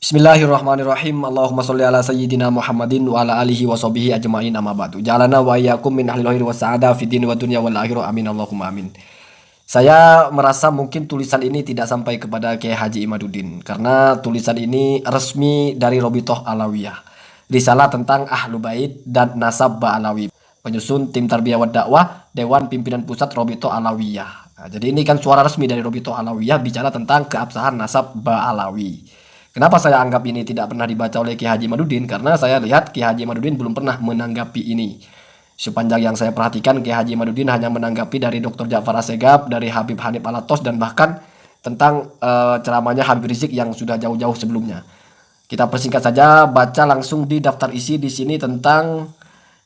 Bismillahirrahmanirrahim. Allahumma sholli ala sayyidina Muhammadin wa ala alihi wa sahbihi ajma'in amma ba'du. Jalana wa iyyakum min ahlil khair wa sa'ada fid dini wa dunya wal akhirah. Amin Allahumma amin. Saya merasa mungkin tulisan ini tidak sampai kepada Kiai Haji Imaduddin karena tulisan ini resmi dari Robitoh Alawiyah. Risalah tentang Ahlu Bait dan Nasab Ba'alawi. Penyusun tim Tarbiyah wa Dakwah Dewan Pimpinan Pusat Robitoh Alawiyah. Nah, jadi ini kan suara resmi dari Robitoh Alawiyah bicara tentang keabsahan nasab Ba'alawi. Kenapa saya anggap ini tidak pernah dibaca oleh Kiai Haji Imaduddin? Karena saya lihat Kiai Haji Imaduddin belum pernah menanggapi ini. Sepanjang yang saya perhatikan, Kiai Haji Imaduddin hanya menanggapi dari Dr. Ja'far Assegaf, dari Habib Hanif Alatos, dan bahkan tentang ceramahnya Habib Rizik yang sudah jauh-jauh sebelumnya. Kita persingkat saja, baca langsung di daftar isi di sini tentang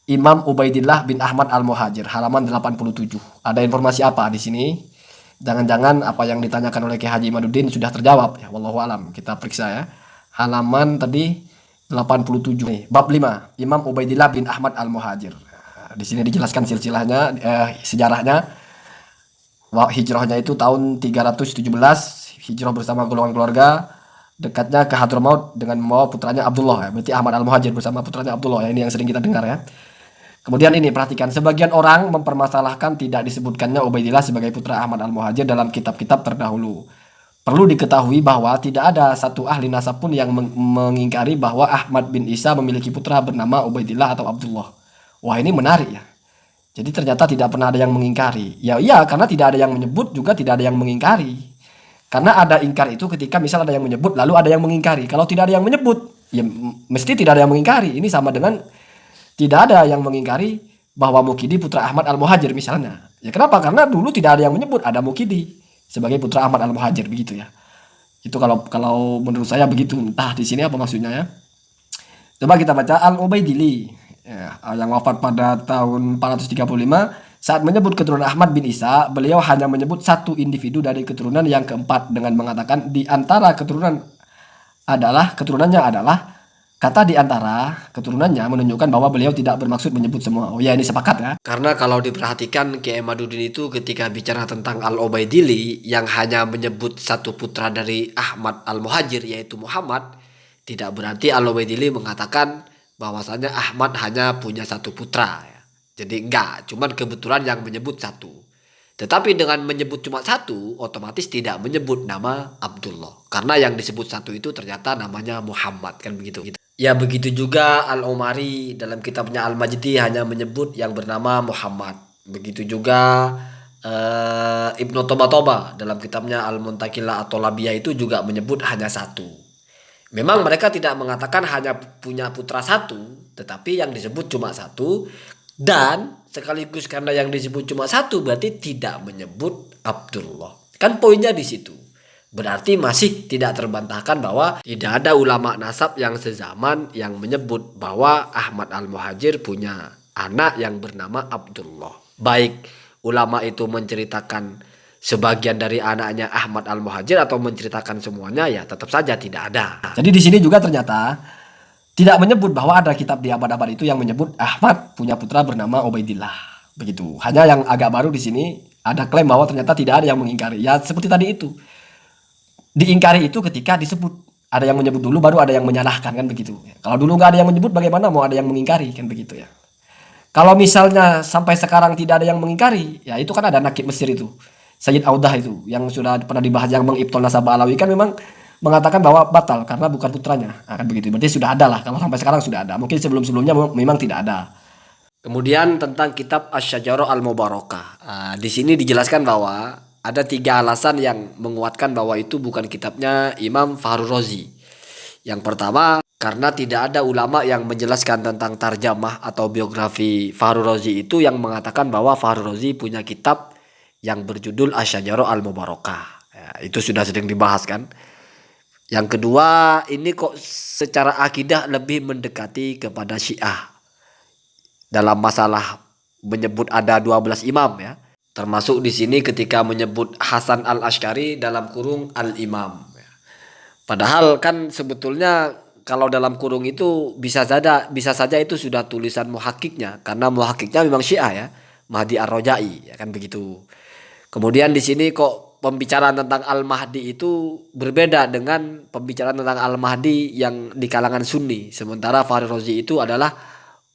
Imam Ubaidillah bin Ahmad Al-Muhajir, halaman 87. Ada informasi apa di sini? Jangan-jangan apa yang ditanyakan oleh Kiai Haji Imaduddin sudah terjawab ya, wallahu alam. Kita periksa ya. Halaman tadi 87 nih, bab 5, Imam Ubaidillah bin Ahmad Al-Muhajir. Di sini dijelaskan silsilahnya, sejarahnya. Hijrahnya itu tahun 317, hijrah bersama golongan keluarga, dekatnya ke Hadramaut dengan membawa putranya Abdullah ya. Berarti Ahmad Al-Muhajir bersama putranya Abdullah ya, ini yang sering kita dengar ya. Kemudian ini perhatikan, sebagian orang mempermasalahkan tidak disebutkannya Ubaidillah sebagai putra Ahmad Al-Muhajir dalam kitab-kitab terdahulu. Perlu diketahui bahwa tidak ada satu ahli nasab pun yang mengingkari bahwa Ahmad bin Isa memiliki putra bernama Ubaidillah atau Abdullah. Wah, ini menarik ya. Jadi ternyata tidak pernah ada yang mengingkari. Ya iya, karena tidak ada yang menyebut juga tidak ada yang mengingkari. Karena ada ingkar itu ketika misal ada yang menyebut lalu ada yang mengingkari. Kalau tidak ada yang menyebut, ya mesti tidak ada yang mengingkari. Ini sama dengan tidak ada yang mengingkari bahwa Mukidi putra Ahmad Al-Muhajir misalnya. Ya kenapa? Karena dulu tidak ada yang menyebut ada Mukidi sebagai putra Ahmad Al-Muhajir, begitu ya. Itu kalau menurut saya begitu. Entah di sini apa maksudnya ya. Coba kita baca Al-Ubaidili ya, yang wafat pada tahun 435. Saat menyebut keturunan Ahmad bin Isa, beliau hanya menyebut satu individu dari keturunan yang keempat dengan mengatakan di antara keturunannya adalah kata di antara keturunannya menunjukkan bahwa beliau tidak bermaksud menyebut semua. Oh ya, ini sepakat ya. Karena kalau diperhatikan Kiai Imaduddin itu ketika bicara tentang Al-Ubaidili yang hanya menyebut satu putra dari Ahmad Al-Muhajir yaitu Muhammad, tidak berarti Al-Ubaidili mengatakan bahwasanya Ahmad hanya punya satu putra ya. Jadi enggak, cuman kebetulan yang menyebut satu. Tetapi dengan menyebut cuma satu, otomatis tidak menyebut nama Abdullah. Karena yang disebut satu itu ternyata namanya Muhammad, kan begitu. Ya begitu juga Al-Umari dalam kitabnya Al-Majdi hanya menyebut yang bernama Muhammad. Begitu juga Ibnu Toba dalam kitabnya Al-Muntaqilah atau Labiyah itu juga menyebut hanya satu. Memang mereka tidak mengatakan hanya punya putra satu, tetapi yang disebut cuma satu. Dan sekaligus karena yang disebut cuma satu berarti tidak menyebut Abdullah. Kan poinnya di situ. Berarti masih tidak terbantahkan bahwa tidak ada ulama nasab yang sezaman yang menyebut bahwa Ahmad Al-Muhajir punya anak yang bernama Abdullah. Baik ulama itu menceritakan sebagian dari anaknya Ahmad Al-Muhajir atau menceritakan semuanya, ya tetap saja tidak ada. Jadi di sini juga ternyata tidak menyebut bahwa ada kitab di abad-abad itu yang menyebut Ahmad punya putra bernama Ubaidillah. Begitu. Hanya yang agak baru di sini ada klaim bahwa ternyata tidak ada yang mengingkari. Ya seperti tadi itu. Diingkari itu ketika disebut. Ada yang menyebut dulu baru ada yang menyalahkan, kan begitu. Kalau dulu nggak ada yang menyebut bagaimana mau ada yang mengingkari, kan begitu ya. Kalau misalnya sampai sekarang tidak ada yang mengingkari, ya itu kan ada nakib Mesir itu. Sayyid Audah itu yang sudah pernah dibahas yang mengibtol nasab Alawi kan memang mengatakan bahwa batal karena bukan putranya. Nah, kan begitu. Berarti sudah ada lah. Kalau sampai sekarang sudah ada. Mungkin sebelum-sebelumnya memang tidak ada. Kemudian tentang kitab Asy-Syajarah Al-Mubarakah. Di sini dijelaskan bahwa ada 3 alasan yang menguatkan bahwa itu bukan kitabnya Imam Fakhrur Razi. Yang pertama, karena tidak ada ulama yang menjelaskan tentang tarjamah atau biografi Fakhrur Razi itu yang mengatakan bahwa Fakhrur Razi punya kitab yang berjudul Asy-Syajarah Al-Mubarakah. Ya, itu sudah sering dibahas kan. Yang kedua, ini kok secara akidah lebih mendekati kepada Syiah. Dalam masalah menyebut ada 12 imam ya. Termasuk di sini ketika menyebut Hasan Al-Asy'ari dalam kurung Al-Imam. Padahal kan sebetulnya kalau dalam kurung itu bisa saja itu sudah tulisan muhakkiknya karena muhakkiknya memang Syiah ya, Mahdi Ar-Raja'i ya kan begitu. Kemudian di sini kok pembicaraan tentang Al-Mahdi itu berbeda dengan pembicaraan tentang Al-Mahdi yang di kalangan Sunni. Sementara Fahri Razi itu adalah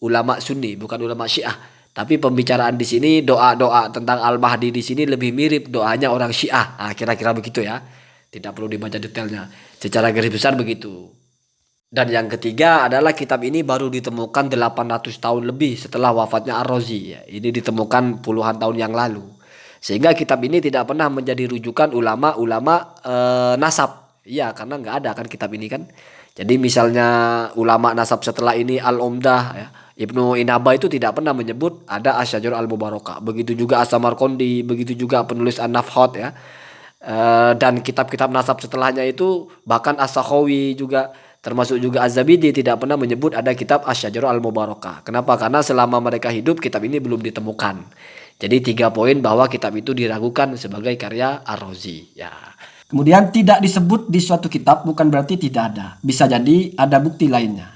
ulama Sunni, bukan ulama Syiah. Tapi pembicaraan di sini, doa-doa tentang Al-Mahdi di sini lebih mirip doanya orang Syiah. Nah, kira-kira begitu ya. Tidak perlu dibaca detailnya. Secara garis besar begitu. Dan yang ketiga adalah kitab ini baru ditemukan 800 tahun lebih setelah wafatnya Ar-Razi. Ya, ini ditemukan puluhan tahun yang lalu. Sehingga kitab ini tidak pernah menjadi rujukan ulama-ulama nasab. Iya, karena nggak ada kan kitab ini kan. Jadi misalnya ulama nasab setelah ini Al-Umdah, ya, Ibnu Inaba itu tidak pernah menyebut ada Asy-Syajarah Al-Mubarakah. Begitu juga As-Samarqandi, begitu juga penulis An-Nafhat ya. Dan kitab-kitab nasab setelahnya itu bahkan As-Sakhawi juga, termasuk juga Az-Zabidi tidak pernah menyebut ada kitab Asy-Syajarah Al-Mubarakah. Kenapa? Karena selama mereka hidup kitab ini belum ditemukan. Jadi 3 poin bahwa kitab itu diragukan sebagai karya Ar-Razi. Ya. Kemudian tidak disebut di suatu kitab bukan berarti tidak ada. Bisa jadi ada bukti lainnya.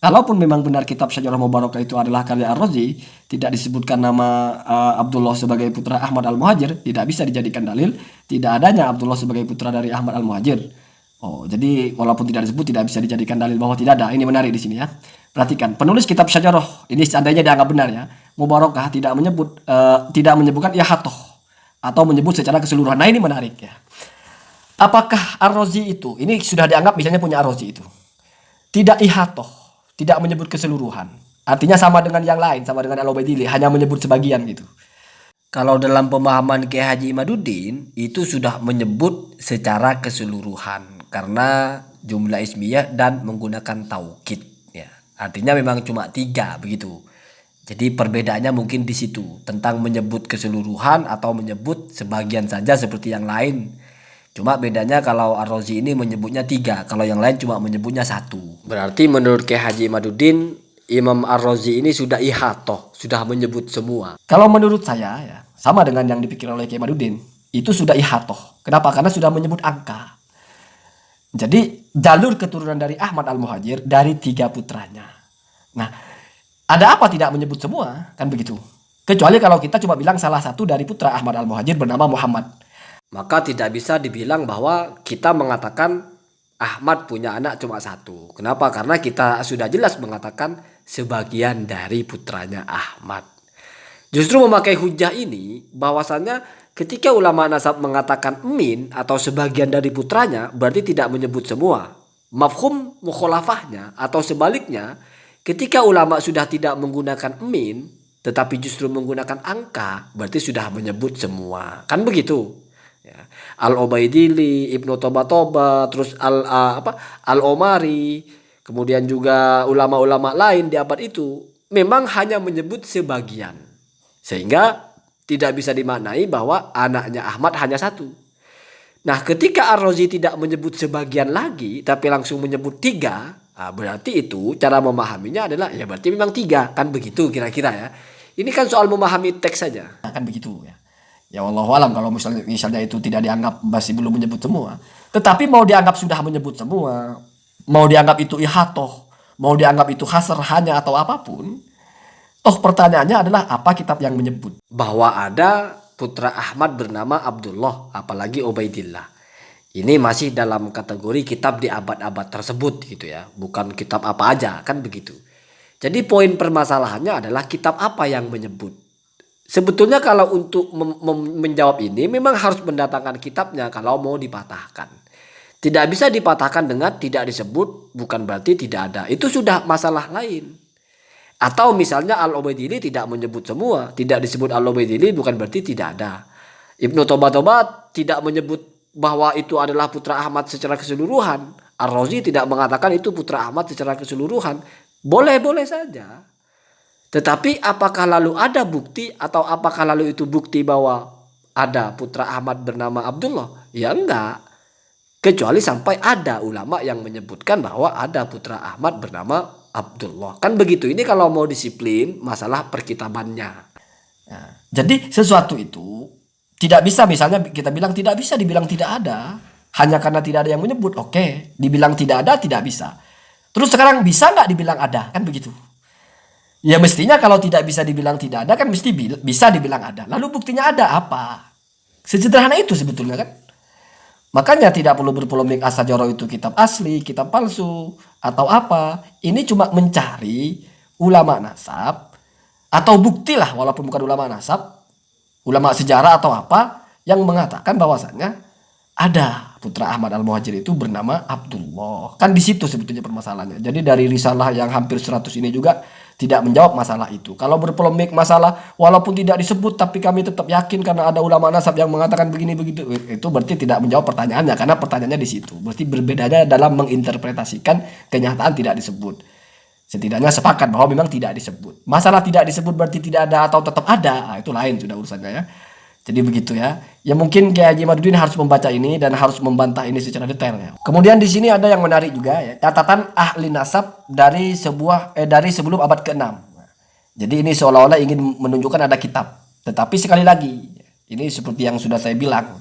Kalaupun memang benar kitab Syajarah Mubarakah itu adalah karya Ar-Razi, tidak disebutkan nama Abdullah sebagai putra Ahmad Al-Muhajir, tidak bisa dijadikan dalil tidak adanya Abdullah sebagai putra dari Ahmad Al-Muhajir. Oh, jadi walaupun tidak disebut tidak bisa dijadikan dalil bahwa tidak ada. Ini menarik di sini ya. Perhatikan, penulis kitab Syajarah ini seandainya dianggap benar ya, Mubarakah tidak menyebutkan ihatoh atau menyebut secara keseluruhan. Nah, ini menarik ya. Apakah Ar-Razi itu, ini sudah dianggap misalnya punya Ar-Razi itu, tidak ihatoh, tidak menyebut keseluruhan. Artinya sama dengan yang lain, sama dengan Al-Ubaidillah, hanya menyebut sebagian gitu. Kalau dalam pemahaman Kiai Haji Imaduddin itu sudah menyebut secara keseluruhan karena jumlah ismiyah dan menggunakan taukid ya. Artinya memang cuma 3 begitu. Jadi perbedaannya mungkin di situ tentang menyebut keseluruhan atau menyebut sebagian saja seperti yang lain. Cuma bedanya kalau Ar-Razi ini menyebutnya 3, kalau yang lain cuma menyebutnya 1. Berarti menurut Kiai Haji Imaduddin, Imam Ar-Razi ini sudah ihatoh, sudah menyebut semua. Kalau menurut saya ya, sama dengan yang dipikir oleh Kiai Imaduddin, itu sudah ihatoh. Kenapa? Karena sudah menyebut angka. Jadi jalur keturunan dari Ahmad Al-Muhajir dari 3 putranya. Nah, ada apa tidak menyebut semua? Kan begitu. Kecuali kalau kita cuma bilang salah satu dari putra Ahmad Al-Muhajir bernama Muhammad. Maka tidak bisa dibilang bahwa kita mengatakan Ahmad punya anak cuma 1. Kenapa? Karena kita sudah jelas mengatakan sebagian dari putranya Ahmad. Justru memakai hujah ini bahwasannya ketika ulama nasab mengatakan min atau sebagian dari putranya berarti tidak menyebut semua. Mafhum mukhalafahnya atau sebaliknya, ketika ulama sudah tidak menggunakan min tetapi justru menggunakan angka berarti sudah menyebut semua. Kan begitu? Ya. Al-Ubaidillah, Ibnu Toba, terus Al-Omari, kemudian juga ulama-ulama lain di abad itu memang hanya menyebut sebagian. Sehingga tidak bisa dimaknai bahwa anaknya Ahmad hanya 1. Nah, ketika Ar-Razi tidak menyebut sebagian lagi tapi langsung menyebut 3, berarti itu cara memahaminya adalah ya berarti memang 3, kan begitu kira-kira ya. Ini kan soal memahami teks saja. Kan begitu ya. Ya wallahualam kalau misalnya itu tidak dianggap masih belum menyebut semua. Tetapi mau dianggap sudah menyebut semua, mau dianggap itu ihatoh, mau dianggap itu hasr hanya atau apapun, toh pertanyaannya adalah apa kitab yang menyebut bahwa ada putra Ahmad bernama Abdullah, apalagi Ubaidillah. Ini masih dalam kategori kitab di abad-abad tersebut gitu ya, bukan kitab apa aja, kan begitu. Jadi poin permasalahannya adalah kitab apa yang menyebut. Sebetulnya kalau untuk menjawab ini memang harus mendatangkan kitabnya kalau mau dipatahkan. Tidak bisa dipatahkan dengan tidak disebut bukan berarti tidak ada. Itu sudah masalah lain. Atau misalnya Al-Ubaidillah tidak menyebut semua. Tidak disebut Al-Ubaidillah bukan berarti tidak ada. Ibnu Toba tidak menyebut bahwa itu adalah putra Ahmad secara keseluruhan. Ar-Razi tidak mengatakan itu putra Ahmad secara keseluruhan. Boleh-boleh saja. Tetapi apakah lalu ada bukti atau apakah lalu itu bukti bahwa ada putra Ahmad bernama Abdullah? Ya enggak. Kecuali sampai ada ulama yang menyebutkan bahwa ada putra Ahmad bernama Abdullah. Kan begitu. Ini kalau mau disiplin masalah perkitabannya. Nah, jadi sesuatu itu tidak bisa misalnya kita bilang tidak bisa dibilang tidak ada. Hanya karena tidak ada yang menyebut. Oke, dibilang tidak ada tidak bisa. Terus sekarang bisa nggak dibilang ada? Kan begitu. Ya mestinya kalau tidak bisa dibilang tidak ada kan mesti bisa dibilang ada. Lalu buktinya ada apa? Sesederhana itu sebetulnya kan. Makanya tidak perlu berpolemik As-Sajarah itu kitab asli, kitab palsu, atau apa. Ini cuma mencari ulama nasab, atau bukti lah walaupun bukan ulama nasab, ulama sejarah atau apa, yang mengatakan bahwasannya ada putra Ahmad Al-Muhajir itu bernama Abdullah. Kan di situ sebetulnya permasalahannya. Jadi dari risalah yang hampir 100 ini juga tidak menjawab masalah itu. Kalau berpolemik masalah walaupun tidak disebut tapi kami tetap yakin karena ada ulama nasab yang mengatakan begini begitu, itu berarti tidak menjawab pertanyaannya karena pertanyaannya di situ. Berarti berbedanya dalam menginterpretasikan kenyataan tidak disebut. Setidaknya sepakat bahwa memang tidak disebut. Masalah tidak disebut berarti tidak ada atau tetap ada, nah, itu lain sudah urusannya ya. Jadi begitu ya. Ya mungkin Kiai Haji Imaduddin harus membaca ini dan harus membantah ini secara detail ya. Kemudian di sini ada yang menarik juga ya. Catatan ahli nasab dari dari sebelum abad ke-6. Jadi ini seolah-olah ingin menunjukkan ada kitab. Tetapi sekali lagi, ini seperti yang sudah saya bilang,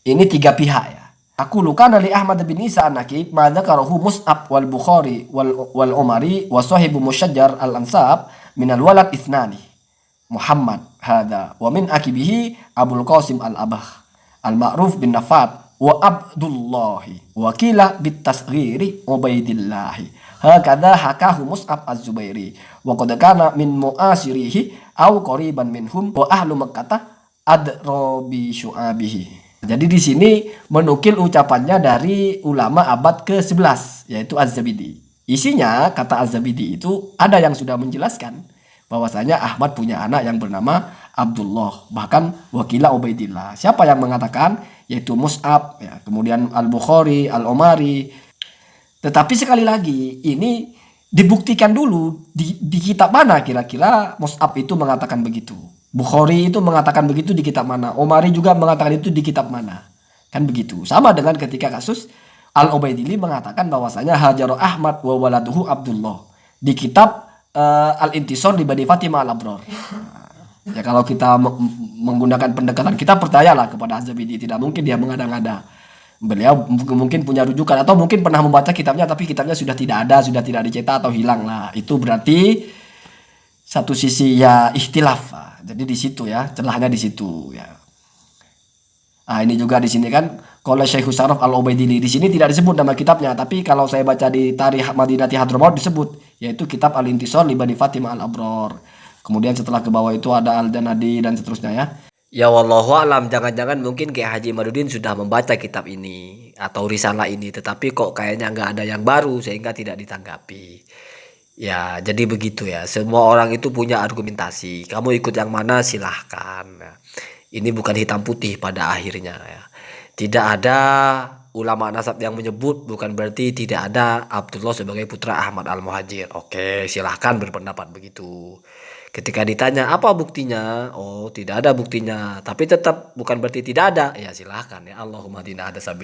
ini 3 pihak ya. Aku luka dari Ahmad bin Isa an-Nakib ma dzakarahu Mus'ab wal Bukhari wal Umari wa sahibu Musyajjar al-Ansab minal walad ithnani. Muhammad hada wa min akibihi Abul Qasim al-Abah al-Ma'ruf bin Nafat wa Abdullahi wa kila bit tasghiri Ubaidillahi hakadha hakahu Mus'ab az-Zubairi wa qad kana min mu'asirihi aw qariban minhum wa ahlu Makkah adrabi syu'abihi. Jadi di sini menukil ucapannya dari ulama abad ke-11 yaitu Az-Zabidi. Isinya kata Az-Zabidi itu ada yang sudah menjelaskan bahwasanya Ahmad punya anak yang bernama Abdullah, bahkan wakila Ubaidillah. Siapa yang mengatakan? Yaitu Mus'ab, ya, kemudian Al-Bukhari, Al-Umari. Tetapi sekali lagi, ini dibuktikan dulu di kitab mana kira-kira Mus'ab itu mengatakan begitu. Bukhari itu mengatakan begitu di kitab mana. Umari juga mengatakan itu di kitab mana. Kan begitu. Sama dengan ketika kasus Al-Ubaidillah mengatakan bahwasanya Hajar Ahmad wa waladuhu Abdullah. Di kitab Al-Intisar di Bani Fatimah Al-Abror. Ya kalau kita menggunakan pendekatan kita percayalah kepada Az-Zabidi, tidak mungkin dia mengada-ngada. Beliau mungkin punya rujukan atau mungkin pernah membaca kitabnya tapi kitabnya sudah tidak ada, sudah tidak dicetak atau hilang lah. Itu berarti satu sisi ya ikhtilaf. Jadi di situ ya, celahnya di situ ya. Nah, ini juga di sini kan kalau Syekh Husaraf Al-Ubaidili di sini tidak disebut nama kitabnya, tapi kalau saya baca di Tarikh Madinati Hadramaut disebut, yaitu kitab Al-Intisar li Bani Fatimah Al-Abror. Kemudian setelah ke bawah itu ada Al-Janadi dan seterusnya ya. Ya wallahu alam, jangan-jangan mungkin Kiai Haji Imaduddin sudah membaca kitab ini atau risalah ini, tetapi kok kayaknya nggak ada yang baru sehingga tidak ditanggapi. Ya, jadi begitu ya. Semua orang itu punya argumentasi. Kamu ikut yang mana silahkan. Ya. Ini bukan hitam putih pada akhirnya ya. Tidak ada ulama nasab yang menyebut bukan berarti tidak ada Abdullah sebagai putra Ahmad Al-Muhajir. Oke, silahkan berpendapat begitu. Ketika ditanya apa buktinya? Oh, tidak ada buktinya. Tapi tetap bukan berarti tidak ada. Ya silahkan ya. Allahumma dina ada sabil.